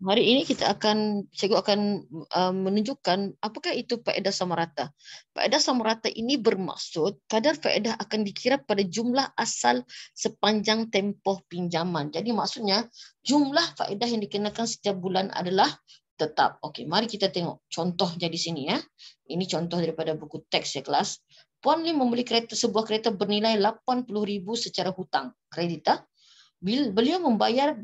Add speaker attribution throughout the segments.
Speaker 1: Hari ini cikgu akan menunjukkan apakah itu faedah samarata. Faedah samarata ini bermaksud kadar faedah akan dikira pada jumlah asal sepanjang tempoh pinjaman. Jadi maksudnya jumlah faedah yang dikenakan setiap bulan adalah tetap. Okey, mari kita tengok contohnya di sini ya. Ini contoh daripada buku teks ya kelas. Puan Lim membeli sebuah kereta bernilai 80,000 secara hutang kredit. Beliau membayar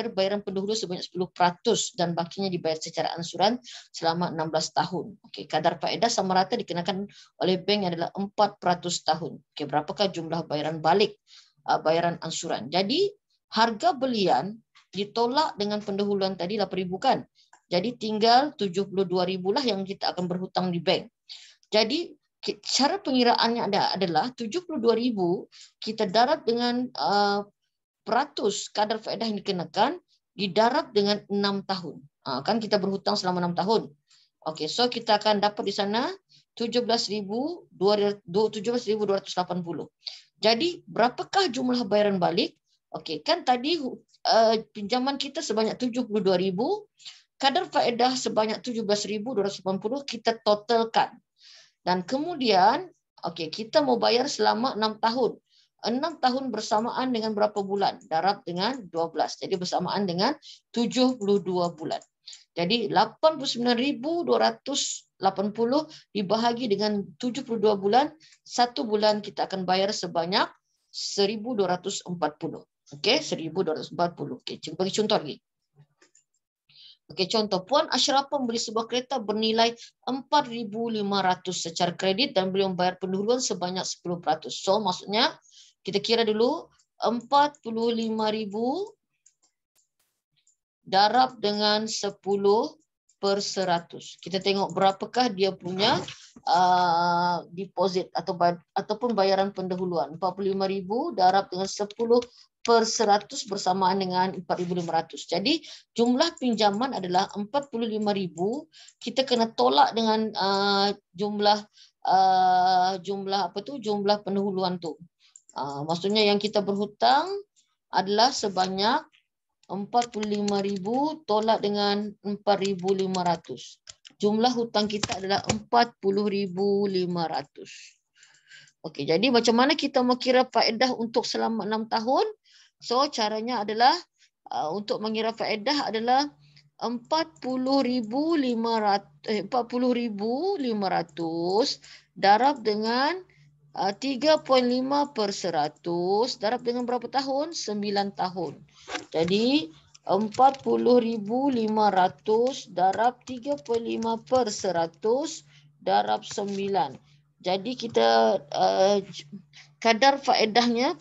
Speaker 1: bayaran pendahulu sebanyak 10% dan bakinya dibayar secara ansuran selama 16 tahun. Okey, kadar faedah sama rata dikenakan oleh bank adalah 4% tahun. Okey, berapakah jumlah bayaran balik bayaran ansuran? Jadi harga belian ditolak dengan pendahuluan tadi 8,000 kan. Jadi tinggal 72,000 lah yang kita akan berhutang di bank. Jadi cara pengiraannya adalah 72,000 kita darab dengan peratus kadar faedah yang dikenakan didarab dengan 6 tahun. Kan kita berhutang selama 6 tahun. Okey, so kita akan dapat di sana 17,280. Jadi berapakah jumlah bayaran balik? Okey, kan tadi pinjaman kita sebanyak 72,000, kadar faedah sebanyak 17,280 kita totalkan. Dan kemudian okey, kita mau bayar selama 6 tahun. 6 tahun bersamaan dengan berapa bulan? Darab dengan 12. Jadi bersamaan dengan 72 bulan. Jadi 89,280 dibahagi dengan 72 bulan, satu bulan kita akan bayar sebanyak 1,240. Okey, 1,240. Okey, cuba bagi contoh lagi. Okey, contoh Puan Ashrafah membeli sebuah kereta bernilai 4,500 secara kredit dan beliau membayar pendahuluan sebanyak 10%. So maksudnya kita kira dulu 45,000 darab dengan 10%. Kita tengok berapakah dia punya deposit ataupun bayaran pendahuluan. 45,000 darab dengan 10% bersamaan dengan 4,500. Jadi jumlah pinjaman adalah 45,000. Kita kena tolak dengan jumlah pendahuluan tu. Maksudnya yang kita berhutang adalah sebanyak 45,000 tolak dengan 4,500. Jumlah hutang kita adalah 40,500. Okey, jadi macam mana kita mau kira faedah untuk selama 6 tahun? So caranya adalah untuk mengira faedah adalah 40,500 darab dengan 3,5% darab dengan berapa tahun? 9 tahun. Jadi 40,500 darab 3,5% darab 9. Jadi kita kadar faedahnya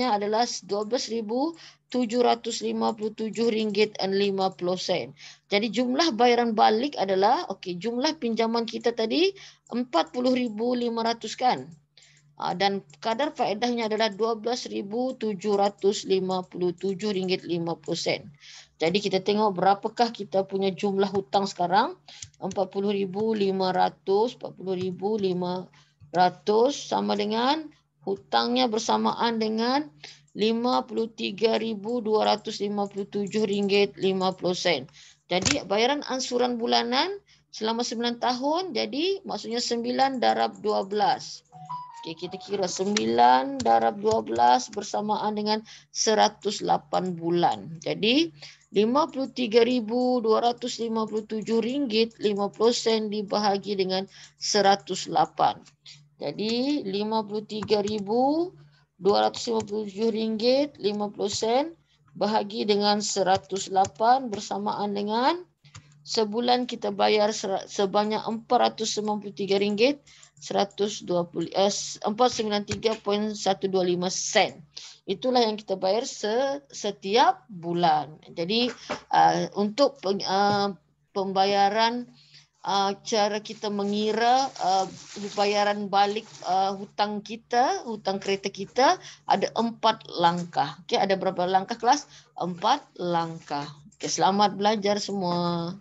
Speaker 1: adalah RM12,757.50. Jadi jumlah bayaran balik adalah jumlah pinjaman kita tadi 40,500 kan? Dan kadar faedahnya adalah RM12,757.50. Jadi kita tengok berapakah kita punya jumlah hutang sekarang. 40,500 sama dengan hutangnya bersamaan dengan RM53,257.50. Jadi bayaran ansuran bulanan selama 9 tahun, jadi maksudnya 9 darab 12. Okey, kita kira 9 darab 12 bersamaan dengan 108 bulan. Jadi RM53,257.50 dibahagi dengan 108. Jadi RM53,257.50 bahagi dengan 108 bersamaan dengan sebulan kita bayar sebanyak RM493, 493.125 sen. Itulah yang kita bayar setiap bulan. Jadi untuk pembayaran cara kita mengira bayaran balik hutang kereta kita ada 4 langkah. Okey, ada berapa langkah kelas? 4 langkah. Okey, selamat belajar semua.